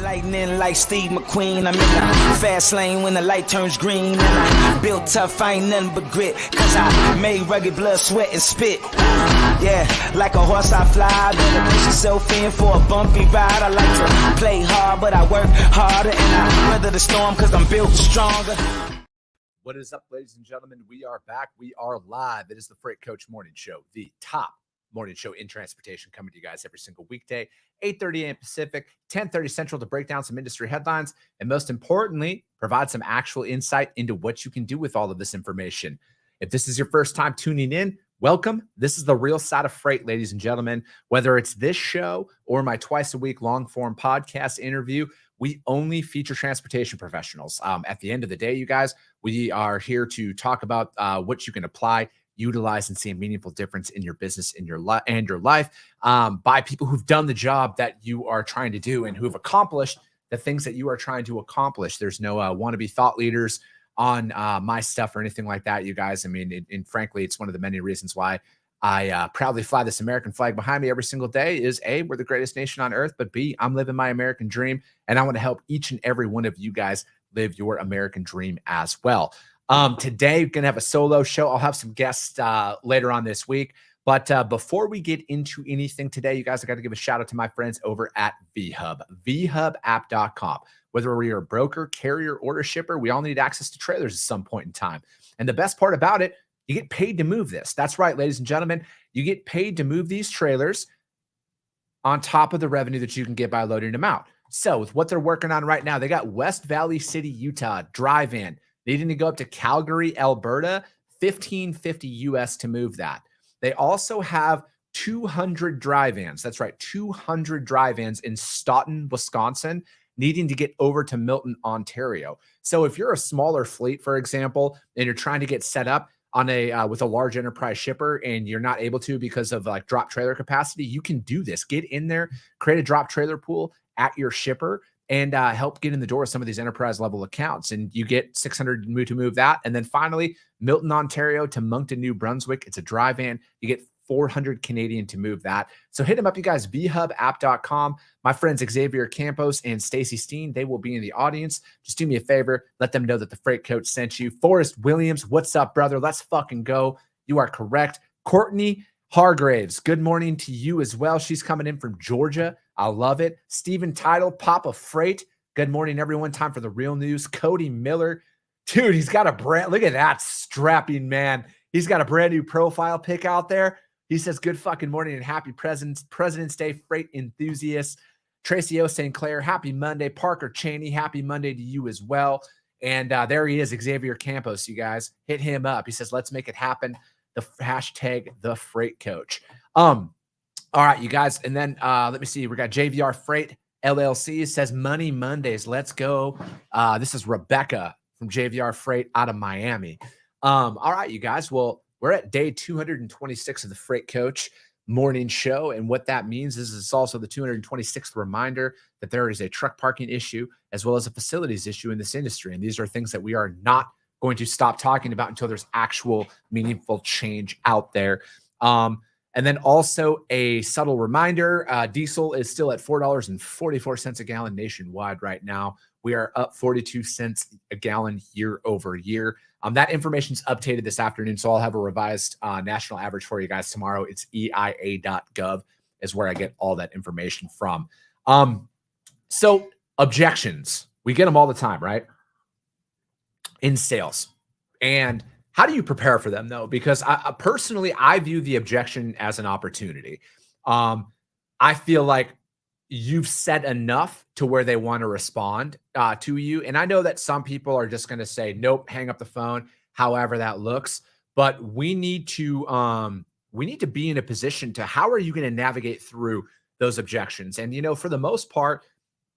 Lightning like Steve McQueen. I'm in the fast lane when the light turns green. And I built tough, I ain't nothing but grit. Cause I made rugged blood, sweat, and spit. Yeah, like a horse I fly. Better push yourself in for a bumpy ride. I like to play hard, but I work harder. And I weather the storm cause I'm built stronger. What is up, ladies and gentlemen? We are back. We are live. It is the Freight Coach Morning Show, the top morning show in transportation, coming to you guys every single weekday, 8:30 a.m. Pacific, 10:30 Central, to break down some industry headlines and, most importantly, provide some actual insight into what you can do with all of this information. If this is your first time tuning in, welcome. This is the real side of freight, ladies and gentlemen. Whether it's this show or my twice-a-week long-form podcast interview, we only feature transportation professionals. At the end of the day, you guys, we are here to talk about what you can apply, utilize, and see a meaningful difference in your business, in your life, by people who've done the job that you are trying to do and who have accomplished the things that you are trying to accomplish. There's no wannabe thought leaders on my stuff or anything like that, you guys. I mean, and frankly, it's one of the many reasons why I proudly fly this American flag behind me every single day is A, we're the greatest nation on earth, but B, I'm living my American dream, and I want to help each and every one of you guys live your American dream as well. Today, we're going to have a solo show. I'll have some guests later on this week. But before we get into anything today, you guys, I got to give a shout out to my friends over at VHub, vhubapp.com. Whether you're a broker, carrier, or a shipper, we all need access to trailers at some point in time. And the best part about it, you get paid to move this. That's right, ladies and gentlemen. You get paid to move these trailers on top of the revenue that you can get by loading them out. So with what they're working on right now, they got West Valley City, Utah, drive-in, needing to go up to Calgary, Alberta, $1,550 US to move that. They also have 200 drive-ins. That's right, 200 drive-ins in Stoughton, Wisconsin, needing to get over to Milton, Ontario. So if you're a smaller fleet, for example, and you're trying to get set up on a with a large enterprise shipper and you're not able to because of like drop trailer capacity, you can do this. Get in there, create a drop trailer pool at your shipper, and help get in the door some of these enterprise level accounts. And you get 600 to move that. And then finally, Milton, Ontario to Moncton, New Brunswick. It's a drive-in. You get 400 Canadian to move that. So hit them up, you guys, vhubapp.com. My friends Xavier Campos and Stacy Steen, they will be in the audience. Just do me a favor. Let them know that the Freight Coach sent you. Forrest Williams, what's up, brother? Let's fucking go. You are correct. Courtney Hargraves, good morning to you as well. She's coming in from Georgia. I love it. Stephen Title, Papa Freight. Good morning, everyone. Time for the real news. Cody Miller. Dude, he's got a brand. Look at that strapping man. He's got a brand new profile pic out there. He says, good fucking morning and happy President's Day, freight enthusiasts. Tracy O. St. Clair, happy Monday. Parker Cheney, happy Monday to you as well. And there he is, Xavier Campos, you guys. Hit him up. He says, let's make it happen. The hashtag the Freight Coach. All right, you guys. And then let me see. We got JVR Freight LLC. Says Money Mondays. Let's go. This is Rebecca from JVR Freight out of Miami. All right, you guys. Well, we're at day 226 of the Freight Coach morning show. And what that means is it's also the 226th reminder that there is a truck parking issue as well as a facilities issue in this industry. And these are things that we are not going to stop talking about until there's actual meaningful change out there. And then also a subtle reminder, diesel is still at $4.44 a gallon nationwide right now. We are up 42 cents a gallon year over year. That information's updated this afternoon, so I'll have a revised national average for you guys tomorrow. It's EIA.gov is where I get all that information from. So objections, we get them all the time, right? In sales. And how do you prepare for them, though? Because I personally, I view the objection as an opportunity. I feel like you've said enough to where they want to respond to you. And I know that some people are just going to say, nope, hang up the phone, however that looks. But we need to be in a position to, how are you going to navigate through those objections? And, you know, for the most part,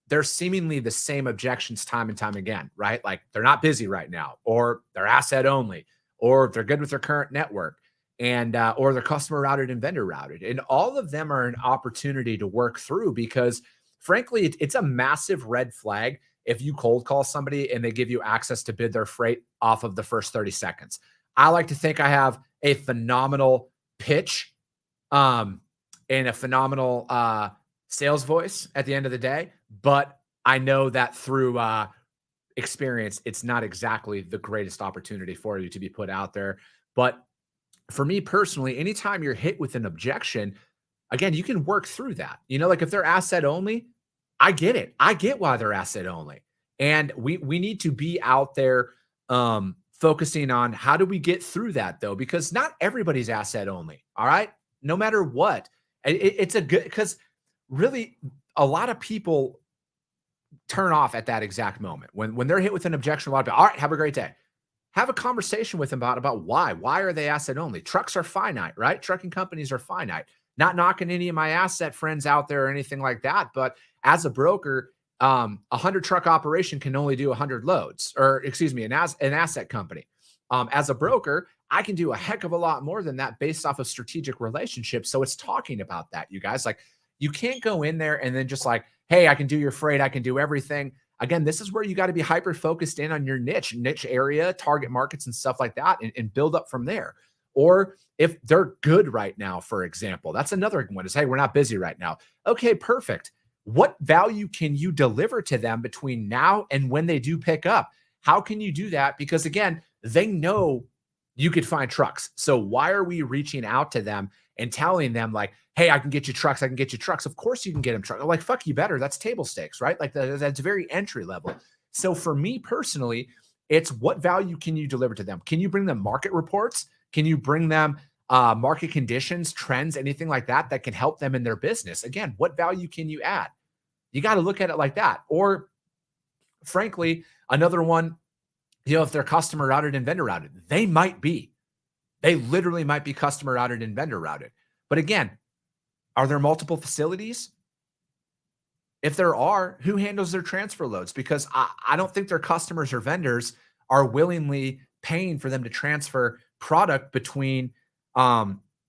they're seemingly the same objections time and time again, right? Like they're not busy right now, or they're asset only, or they're good with their current network, and or they're customer routed and vendor routed. And all of them are an opportunity to work through, because frankly, it's a massive red flag if you cold call somebody and they give you access to bid their freight off of the first 30 seconds. I like to think I have a phenomenal pitch and a phenomenal sales voice at the end of the day, but I know that through experience, it's not exactly the greatest opportunity for you to be put out there. But for me personally, anytime you're hit with an objection, again, you can work through that. Like if they're asset only, I get it. I get why they're asset only. And we need to be out there focusing on how do we get through that though, because not everybody's asset only. All right. No matter what. It's a good, because really a lot of people turn off at that exact moment when they're hit with an objection. A lot of people, all right, have a great day. Have a conversation with them about why. Why are they asset only? Trucks are finite, right? Trucking companies are finite. Not knocking any of my asset friends out there or anything like that, but as a broker, 100 truck operation can only do 100 loads, or excuse me, an asset company. As a broker, I can do a heck of a lot more than that based off of strategic relationships. So it's talking about that, you guys. Like, you can't go in there and then just like, hey, I can do your freight, I can do everything. Again, this is where you got to be hyper focused in on your niche area, target markets and stuff like that, and build up from there. Or if they're good right now, for example, that's another one is, hey, we're not busy right now. Okay, perfect. What value can you deliver to them between now and when they do pick up? How can you do that? Because again, they know you could find trucks. So why are we reaching out to them and telling them like, hey, I can get you trucks. I can get you trucks. Of course you can get them trucks. Like, fuck you better. That's table stakes, right? Like that's very entry level. So for me personally, it's what value can you deliver to them? Can you bring them market reports? Can you bring them market conditions, trends, anything like that that can help them in their business? Again, what value can you add? You got to look at it like that. Or frankly, another one, if they're customer routed and vendor routed, they literally might be customer routed and vendor routed. But again, are there multiple facilities? If there are, who handles their transfer loads? Because I don't think their customers or vendors are willingly paying for them to transfer product between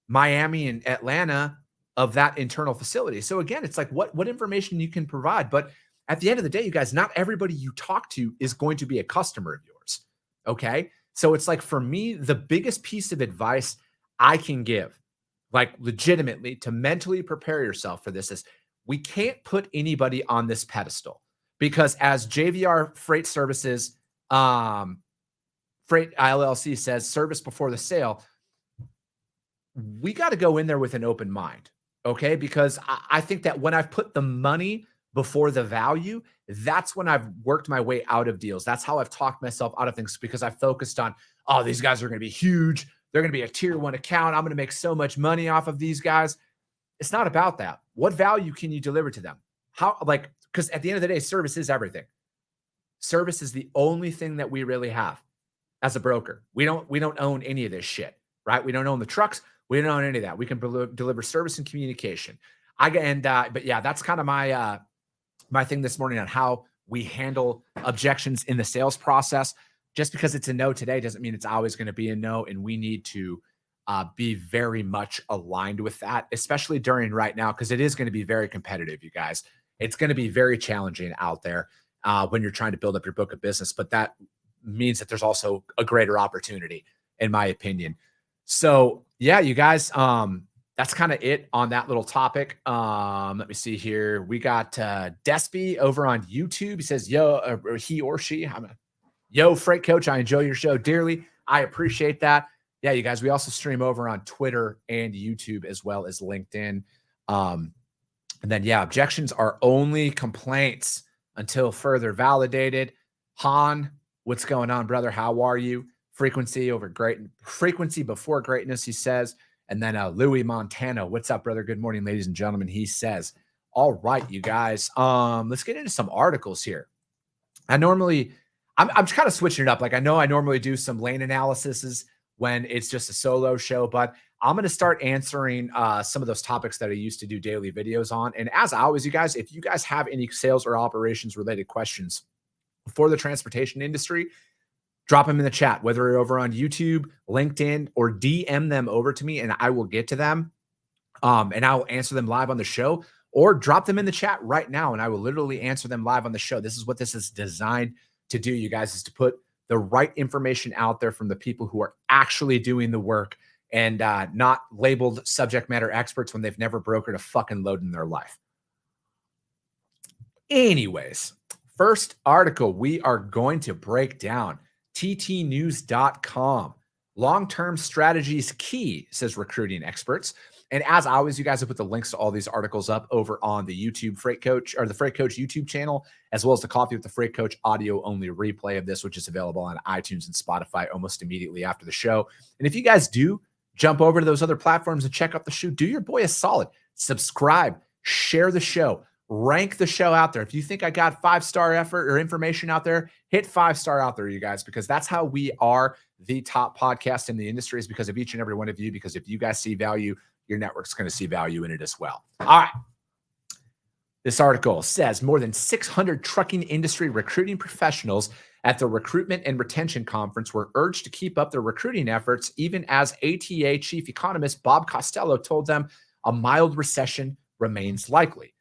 Miami and Atlanta of that internal facility. So again, it's like what information you can provide. But at the end of the day, you guys, not everybody you talk to is going to be a customer of yours. Okay. So it's like, for me, the biggest piece of advice I can give, like legitimately to mentally prepare yourself for this, is we can't put anybody on this pedestal, because as JVR Freight Services, Freight LLC says, service before the sale, we got to go in there with an open mind. Okay. Because I think that when I've put the money before the value, that's when I've worked my way out of deals. That's how I've talked myself out of things, because I focused on, oh, these guys are going to be huge. They're going to be a tier 1 account. I'm going to make so much money off of these guys. It's not about that. What value can you deliver to them? Because at the end of the day, service is everything. Service is the only thing that we really have as a broker. We don't own any of this shit, right? We don't own the trucks. We don't own any of that. We can deliver service and communication. But yeah, that's kind of my thing this morning on how we handle objections in the sales process. Just because it's a no today doesn't mean it's always going to be a no. And we need to be very much aligned with that, especially during right now, because it is going to be very competitive, you guys. It's going to be very challenging out there when you're trying to build up your book of business. But that means that there's also a greater opportunity, in my opinion. So yeah, you guys, that's kind of it on that little topic. Let me see here. We got Despy over on YouTube. He says, yo, he or she, yo, Freight Coach, I enjoy your show dearly. I appreciate that. Yeah, you guys, we also stream over on Twitter and YouTube as well as LinkedIn. And then, yeah, objections are only complaints until further validated. Han, what's going on, brother? How are you? Frequency before greatness, he says. And then Louis Montana, what's up, brother? Good morning, ladies and gentlemen. He says, all right, you guys, let's get into some articles here. I'm kind of switching it up. Like, I know I normally do some lane analyses when it's just a solo show, but I'm going to start answering some of those topics that I used to do daily videos on. And as always, you guys, if you guys have any sales or operations related questions for the transportation industry, drop them in the chat, whether you're over on YouTube, LinkedIn, or DM them over to me, and I will get to them. And I will answer them live on the show, or drop them in the chat right now, and I will literally answer them live on the show. This is what this is designed to do, you guys, is to put the right information out there from the people who are actually doing the work, and not labeled subject matter experts when they've never brokered a fucking load in their life. Anyways, First article we are going to break down, ttnews.com. Long-term strategies key, says recruiting experts. And as always, you guys have put the links to all these articles up over on the YouTube Freight Coach or the Freight Coach YouTube channel, as well as the Coffee with the Freight Coach audio only replay of this, which is available on iTunes and Spotify almost immediately after the show. And if you guys do jump over to those other platforms and check out the show, do your boy a solid. Subscribe, share the show, rank the show out there. If you think I got 5-star effort or information out there, hit 5-star out there, you guys, because that's how we are the top podcast in the industry, is because of each and every one of you. Because if you guys see value, your network's going to see value in it as well. All right. This article says more than 600 trucking industry recruiting professionals at the Recruitment and Retention Conference were urged to keep up their recruiting efforts, even as ATA chief economist Bob Costello told them a mild recession remains likely.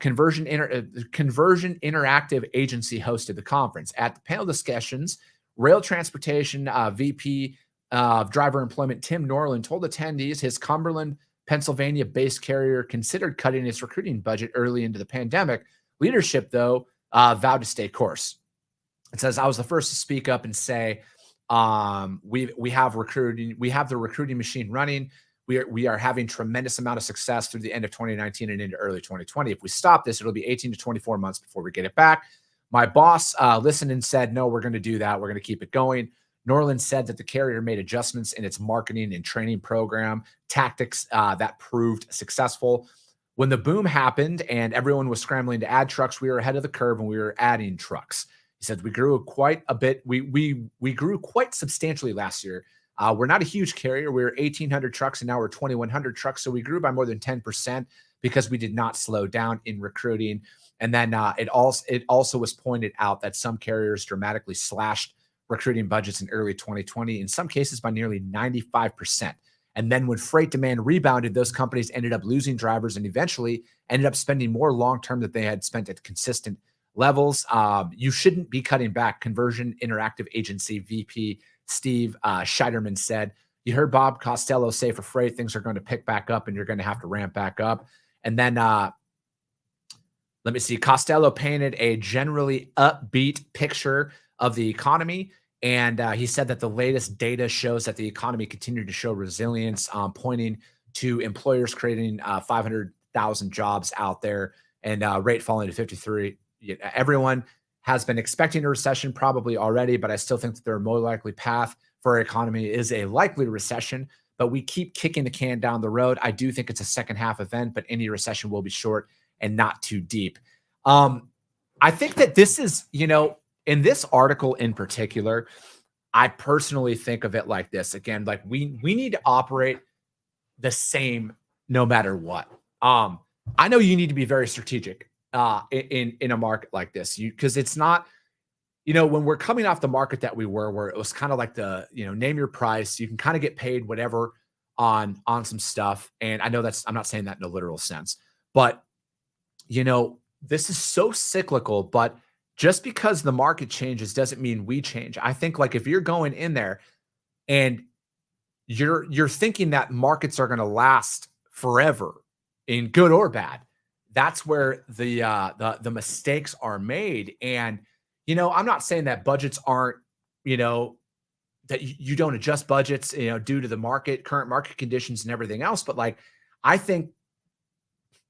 Conversion Interactive Agency hosted the conference. At the panel discussions, Rail Transportation VP of Driver Employment Tim Norland told attendees his Cumberland, Pennsylvania-based carrier considered cutting its recruiting budget early into the pandemic. Leadership, though, vowed to stay course. It says, I was the first to speak up and say, we have the recruiting machine running. We are having tremendous amount of success through the end of 2019 and into early 2020. If we stop this, it'll be 18 to 24 months before we get it back. My boss listened and said, no, we're going to do that. We're going to keep it going. Norland said that the carrier made adjustments in its marketing and training program tactics that proved successful. When the boom happened and everyone was scrambling to add trucks, we were ahead of the curve and we were adding trucks. He said we grew quite a bit. We grew quite substantially last year. We're not a huge carrier. We were 1,800 trucks and now we're 2,100 trucks. So we grew by more than 10% because we did not slow down in recruiting. And then it also was pointed out that some carriers dramatically slashed recruiting budgets in early 2020, in some cases by nearly 95%. And then when freight demand rebounded, those companies ended up losing drivers and eventually ended up spending more long-term than they had spent at consistent levels. You shouldn't be cutting back, Conversion Interactive Agency VP Steve Scheiderman said. You heard Bob Costello say for freight, things are going to pick back up and you're going to have to ramp back up. And then let me see, Costello painted a generally upbeat picture of the economy. And he said that the latest data shows that the economy continued to show resilience, pointing to employers creating 500,000 jobs out there and rate falling to 53. Everyone has been expecting a recession probably already, but I still think that their more likely path for our economy is a likely recession, but we keep kicking the can down the road. I do think it's a second half event, but any recession will be short and not too deep. I think that this is, in this article in particular, I personally think of it like this. Again, like we need to operate the same no matter what. I know you need to be very strategic in a market like this, because it's not, when we're coming off the market that we were, where it was kind of like the, name your price, you can kind of get paid whatever on some stuff. And I know I'm not saying that in a literal sense, but this is so cyclical, but just because the market changes doesn't mean we change. I think like if you're going in there and you're thinking that markets are going to last forever in good or bad, that's where the mistakes are made. And, I'm not saying that budgets aren't, that you don't adjust budgets, due to the current market conditions and everything else. But like, I think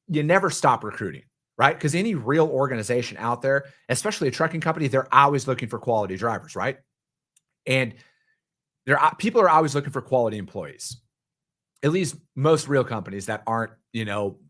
you never stop recruiting. Right? Because any real organization out there, especially a trucking company, they're always looking for quality drivers, right? And people are always looking for quality employees. At least most real companies that aren't,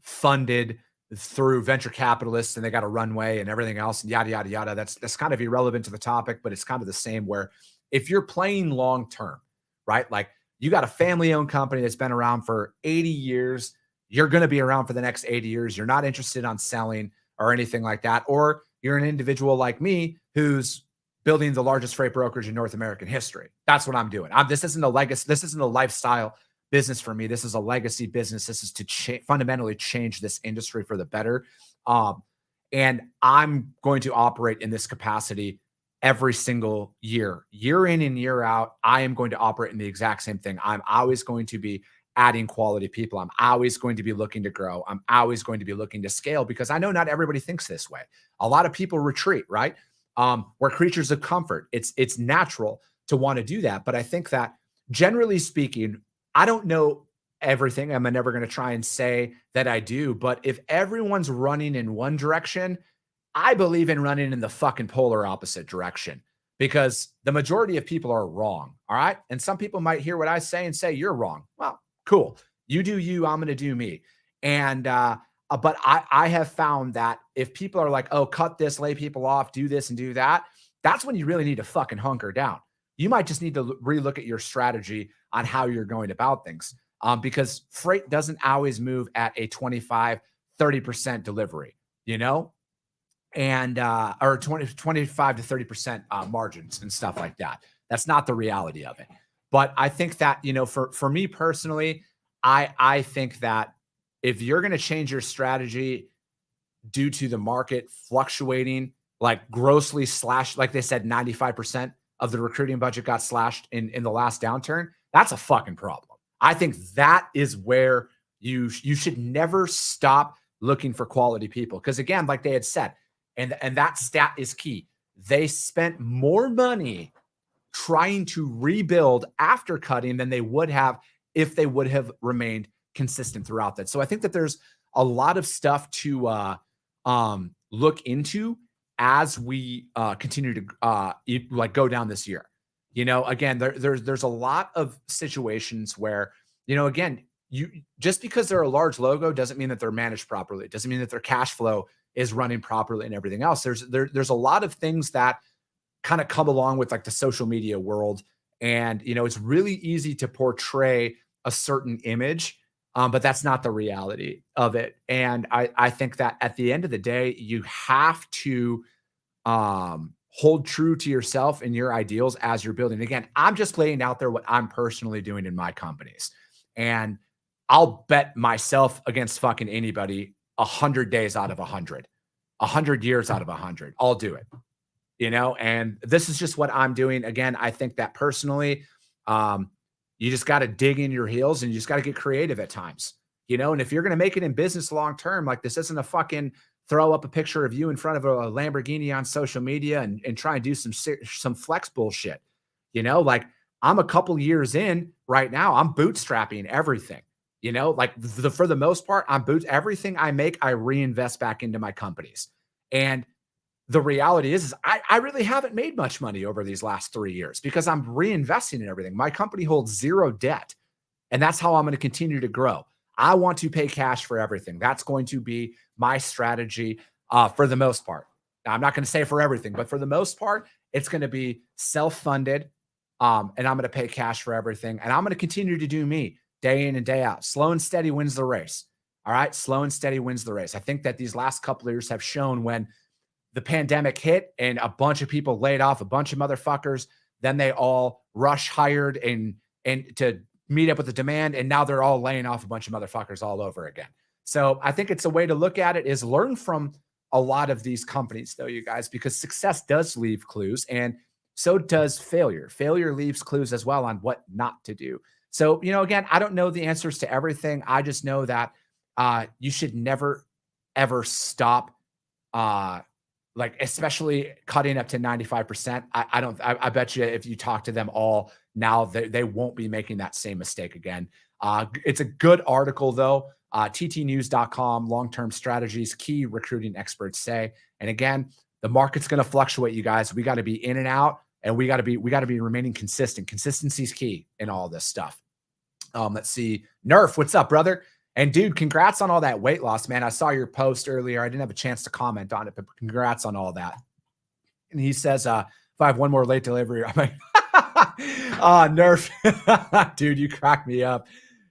funded through venture capitalists and they got a runway and everything else and yada, yada, yada. That's kind of irrelevant to the topic, but it's kind of the same where if you're playing long-term, right? Like you got a family-owned company that's been around for 80 years, you're going to be around for the next 80 years. You're not interested on selling or anything like that. Or you're an individual like me who's building the largest freight brokerage in North American history. That's what I'm doing. This isn't a legacy. This isn't a lifestyle business for me. This is a legacy business. This is to fundamentally change this industry for the better. And I'm going to operate in this capacity every single year in and year out. I am going to operate in the exact same thing. I'm always going to be adding quality people. I'm always going to be looking to grow. I'm always going to be looking to scale because I know not everybody thinks this way. A lot of people retreat, right? We're creatures of comfort. It's natural to want to do that. But I think that generally speaking, I don't know everything. I'm never going to try and say that I do. But if everyone's running in one direction, I believe in running in the fucking polar opposite direction because the majority of people are wrong. All right. And some people might hear what I say and say, you're wrong. Well, cool. You do you, I'm going to do me. And, but I have found that if people are like, oh, cut this, lay people off, do this and do that, that's when you really need to fucking hunker down. You might just need to relook at your strategy on how you're going about things because freight doesn't always move at a 25, 30% delivery, you know? And or 25 to 30% margins and stuff like that. That's not the reality of it. But I think that, you know, for me personally, I think that if you're going to change your strategy due to the market fluctuating, like grossly slashed, like they said, 95% of the recruiting budget got slashed in the last downturn, that's a fucking problem. I think that is where you should never stop looking for quality people. Because again, like they had said, and that stat is key. They spent more money trying to rebuild after cutting than they would have if they would have remained consistent throughout that. So I think that there's a lot of stuff to look into as we continue to like go down this year. You know, again, there's a lot of situations where, you know, again, you just because they're a large logo doesn't mean that they're managed properly. It doesn't mean that their cash flow is running properly and everything else. There's a lot of things that kind of come along with like the social media world. And, you know, it's really easy to portray a certain image, but that's not the reality of it. And I think that at the end of the day, you have to hold true to yourself and your ideals as you're building. Again, I'm just laying out there what I'm personally doing in my companies. And I'll bet myself against fucking anybody 100 days out of 100, 100 years out of 100. I'll do it, you know, and this is just what I'm doing. Again, I think that personally, you just got to dig in your heels and you just got to get creative at times, you know, and if you're going to make it in business long-term, like this isn't a fucking throw up a picture of you in front of a Lamborghini on social media and try and do some flex bullshit, you know, like I'm a couple years in right now, I'm bootstrapping everything. You know, like for the most part, everything I make, I reinvest back into my companies. And the reality is I really haven't made much money over these last 3 years because I'm reinvesting in everything. My company holds zero debt. And that's how I'm going to continue to grow. I want to pay cash for everything. That's going to be my strategy for the most part. Now, I'm not going to say for everything, but for the most part, it's going to be self-funded. And I'm going to pay cash for everything. And I'm going to continue to do me. Day in and day out. Slow and steady wins the race. All right. Slow and steady wins the race. I think that these last couple of years have shown when the pandemic hit and a bunch of people laid off a bunch of motherfuckers, then they all rush hired and to meet up with the demand. And now they're all laying off a bunch of motherfuckers all over again. So I think it's a way to look at it is learn from a lot of these companies though, you guys, because success does leave clues and so does failure. Failure leaves clues as well on what not to do. So, you know, again, I don't know the answers to everything. I just know that you should never, ever stop, like, especially cutting up to 95%. I bet you if you talk to them all now, they won't be making that same mistake again. It's a good article, though. ttnews.com, long-term strategies, key recruiting experts say. And again, the market's going to fluctuate, you guys. We got to be in and out. And we got to be remaining consistent. Consistency is key in all this stuff. Let's see. Nerf, what's up, brother? And dude, congrats on all that weight loss, man. I saw your post earlier. I didn't have a chance to comment on it, but congrats on all that. And he says, if I have one more late delivery, I'm like, Nerf. Dude, you crack me up.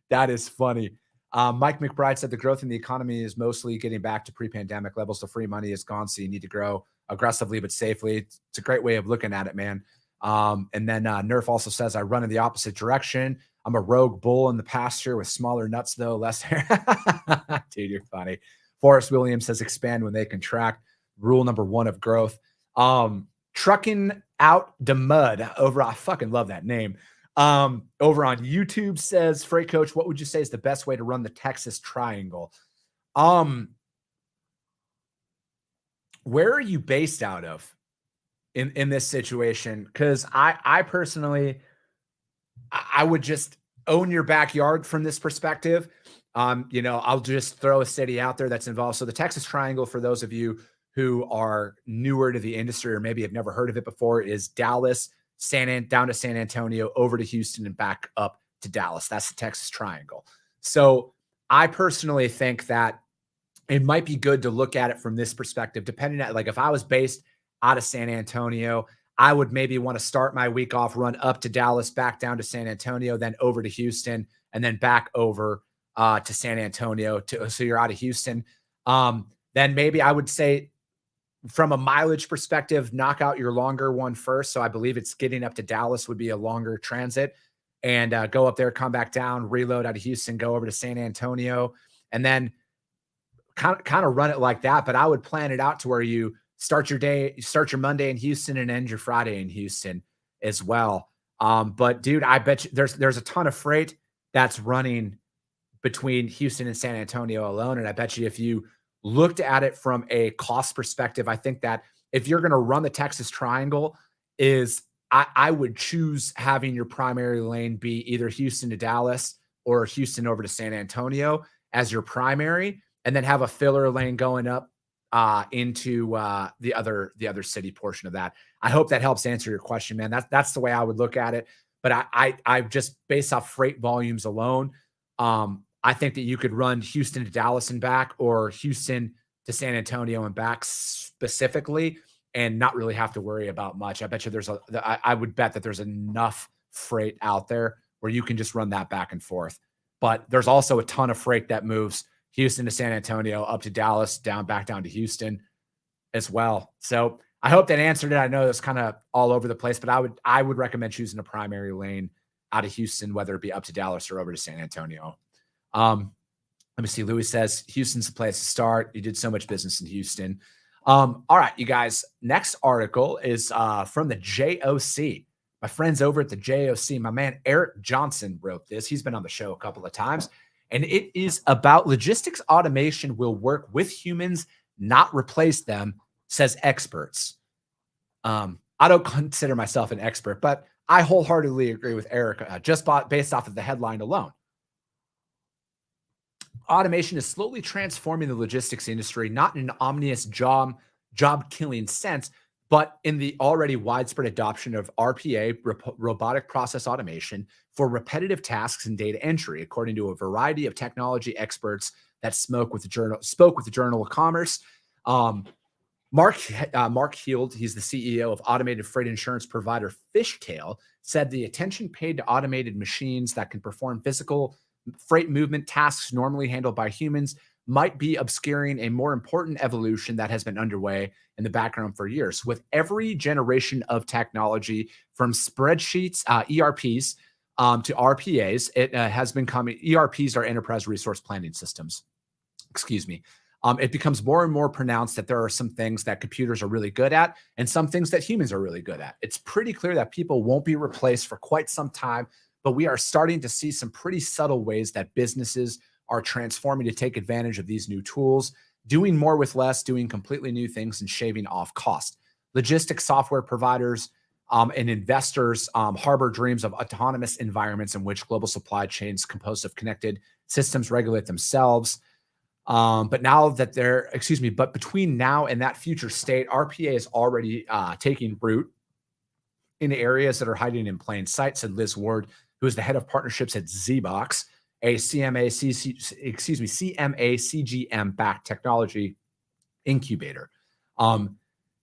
That is funny. Mike McBride said the growth in the economy is mostly getting back to pre-pandemic levels. The free money is gone, so you need to grow aggressively but safely. It's a great way of looking at it, man. And then Nerf also says, I run in the opposite direction. I'm a rogue bull in the pasture with smaller nuts, though, less hair. Dude, you're funny. Forrest Williams says, expand when they contract. Rule number 1 of growth. Trucking out the mud over, I fucking love that name. Over on YouTube says, Freight Coach, what would you say is the best way to run the Texas Triangle? Where are you based out of in this situation? Because I personally, I would just own your backyard from this perspective. I'll just throw a city out there that's involved. So the Texas Triangle, for those of you who are newer to the industry or maybe have never heard of it before, is Dallas, down to San Antonio, over to Houston, and back up to Dallas. That's the Texas Triangle. So I personally think that it might be good to look at it from this perspective, depending on, like, if I was based out of San Antonio, I would maybe want to start my week off, run up to Dallas, back down to San Antonio, then over to Houston, and then back over to San Antonio. So you're out of Houston. Then maybe I would say, from a mileage perspective, knock out your longer one first. So I believe it's getting up to Dallas would be a longer transit, and go up there, come back down, reload out of Houston, go over to San Antonio, and then kind of run it like that. But I would plan it out to where you start your Monday in Houston and end your Friday in Houston as well. But dude, I bet you there's a ton of freight that's running between Houston and San Antonio alone. And I bet you if you looked at it from a cost perspective, I think that if you're going to run the Texas Triangle, I would choose having your primary lane be either Houston to Dallas or Houston over to San Antonio as your primary, and then have a filler lane going up into the other city portion of that. I hope that helps answer your question, man. That's the way I would look at it. But I just, based off freight volumes alone, I think that you could run Houston to Dallas and back, or Houston to San Antonio and back specifically, and not really have to worry about much. I bet you I would bet that there's enough freight out there where you can just run that back and forth. But there's also a ton of freight that moves Houston to San Antonio, up to Dallas, back down to Houston as well. So I hope that answered it. I know that's kind of all over the place, but I would recommend choosing a primary lane out of Houston, whether it be up to Dallas or over to San Antonio. Let me see. Louis says Houston's the place to start. You did so much business in Houston. All right, you guys. Next article is from the JOC. My friends over at the JOC, my man Eric Johnson wrote this. He's been on the show a couple of times, and it is about logistics automation will work with humans, not replace them, says experts. I don't consider myself an expert, but I wholeheartedly agree with Eric, just based off of the headline alone. Automation is slowly transforming the logistics industry, not in an ominous job-killing sense, but in the already widespread adoption of RPA, robotic process automation, for repetitive tasks and data entry, according to a variety of technology experts that spoke with the Journal of Commerce. Mark Heald, he's the CEO of automated freight insurance provider Fishtail, said the attention paid to automated machines that can perform physical freight movement tasks normally handled by humans might be obscuring a more important evolution that has been underway in the background for years. With every generation of technology, from spreadsheets, ERPs, to RPAs, it has been coming. ERPs are enterprise resource planning systems. Excuse me. It becomes more and more pronounced that there are some things that computers are really good at and some things that humans are really good at. It's pretty clear that people won't be replaced for quite some time, but we are starting to see some pretty subtle ways that businesses are transforming to take advantage of these new tools, doing more with less, doing completely new things, and shaving off cost. Logistics software providers and investors harbor dreams of autonomous environments in which global supply chains composed of connected systems regulate themselves. But between now and that future state, RPA is already taking root in areas that are hiding in plain sight, said Liz Ward, who is the head of partnerships at ZBox, a CMA-CGM-backed technology incubator. And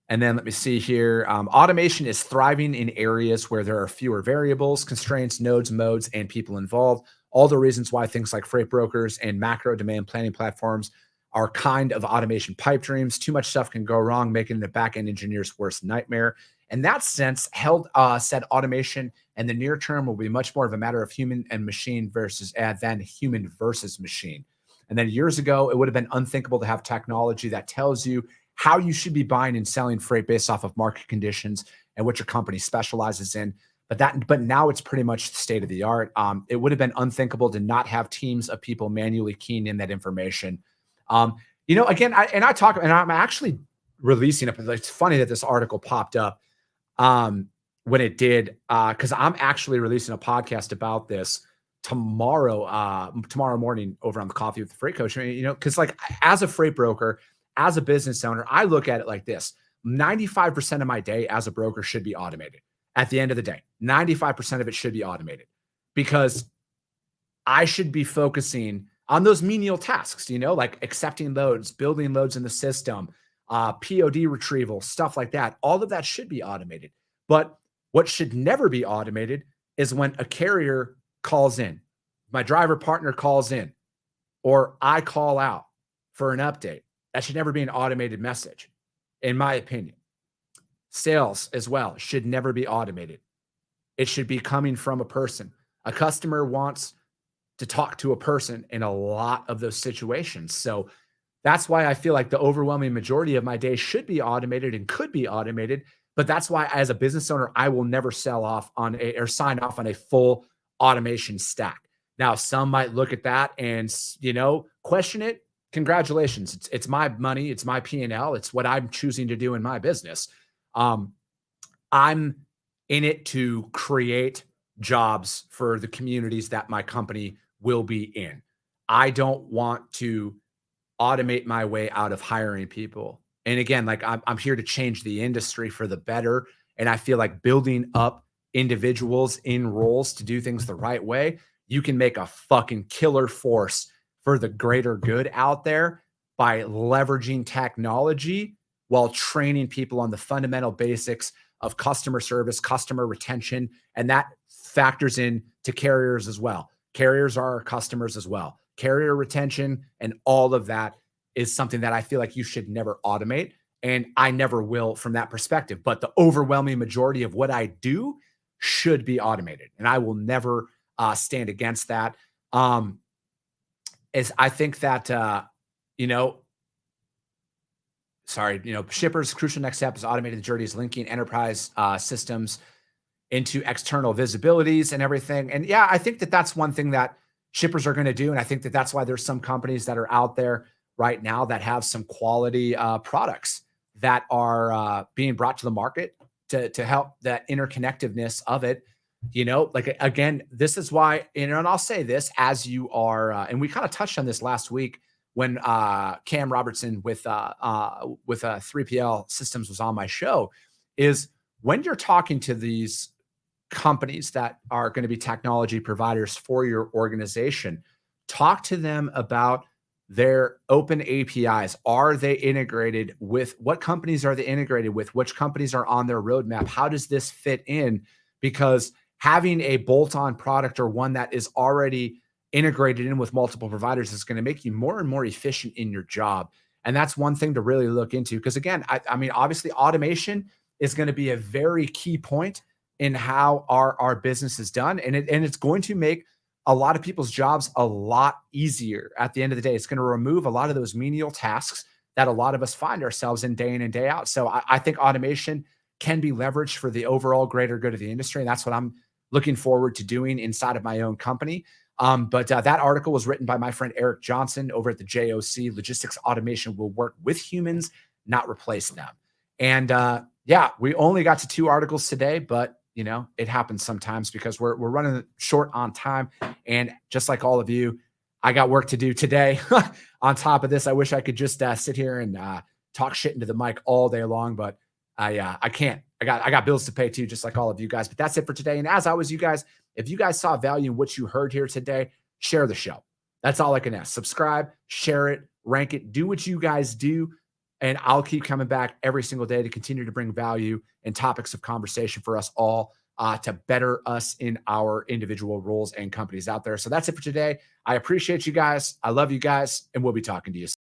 then let me see here. Automation is thriving in areas where there are fewer variables, constraints, nodes, modes, and people involved. All the reasons why things like freight brokers and macro demand planning platforms are kind of automation pipe dreams. Too much stuff can go wrong, making the back-end engineer's worst nightmare. In that sense, said automation in the near term will be much more of a matter of human and machine than human versus machine. And then years ago, it would have been unthinkable to have technology that tells you how you should be buying and selling freight based off of market conditions and what your company specializes in. But now it's pretty much the state of the art. It would have been unthinkable to not have teams of people manually keying in that information. Again, I'm actually releasing it. It's funny that this article popped up when it did, because I'm actually releasing a podcast about this tomorrow morning over on the Coffee with the Freight Coach. Because like as a freight broker, as a business owner, I look at it like this: 95% of my day as a broker should be automated. At the end of the day, 95% of it should be automated, because I should be focusing on those menial tasks, like accepting loads, building loads in the system, POD retrieval, stuff like that. All of that should be automated. But what should never be automated is when a carrier calls in, my driver partner calls in, or I call out for an update. That should never be an automated message, in my opinion. Sales as well should never be automated. It should be coming from a person. A customer wants to talk to a person in a lot of those situations. So that's why I feel like the overwhelming majority of my day should be automated and could be automated. But that's why, as a business owner, I will never sign off on a full automation stack. Now, some might look at that and, question it. Congratulations. It's my money. It's my P&L. It's what I'm choosing to do in my business. I'm in it to create jobs for the communities that my company will be in. I don't want to automate my way out of hiring people. And again, like I'm here to change the industry for the better. And I feel like building up individuals in roles to do things the right way, you can make a fucking killer force for the greater good out there by leveraging technology while training people on the fundamental basics of customer service, customer retention, and that factors in to carriers as well. Carriers are our customers as well. Carrier retention and all of that is something that I feel like you should never automate, and I never will from that perspective. But the overwhelming majority of what I do should be automated, and I will never stand against that. Is I think that shippers' crucial next step is automating the journeys, linking enterprise systems into external visibilities and everything. And yeah, I think that that's one thing that shippers are going to do. And I think that that's why there's some companies that are out there right now that have some quality products that are being brought to the market to help that interconnectiveness of it. Like, again, this is why, and I'll say this as you are, and we kind of touched on this last week when Cam Robertson with 3PL Systems was on my show, is when you're talking to these companies that are going to be technology providers for your organization, talk to them about their open APIs. Are they integrated with, what companies are they integrated with? Which companies are on their roadmap? How does this fit in? Because having a bolt-on product or one that is already integrated in with multiple providers is going to make you more and more efficient in your job. And that's one thing to really look into. Because again, I mean, obviously automation is going to be a very key point in how our business is done. And it's going to make a lot of people's jobs a lot easier at the end of the day. It's going to remove a lot of those menial tasks that a lot of us find ourselves in day in and day out. So I think automation can be leveraged for the overall greater good of the industry. And that's what I'm looking forward to doing inside of my own company. But that article was written by my friend Eric Johnson over at the JOC. Logistics automation will work with humans, not replace them. And yeah, we only got to 2 articles today, but it happens sometimes because we're running short on time. And just like all of you, I got work to do today. On top of this, I wish I could just sit here and talk shit into the mic all day long, but I can't. I got bills to pay too, just like all of you guys. But that's it for today. And as always, you guys, if you guys saw value in what you heard here today, share the show. That's all I can ask. Subscribe, share it, rank it, do what you guys do. And I'll keep coming back every single day to continue to bring value and topics of conversation for us all to better us in our individual roles and companies out there. So that's it for today. I appreciate you guys. I love you guys. And we'll be talking to you soon.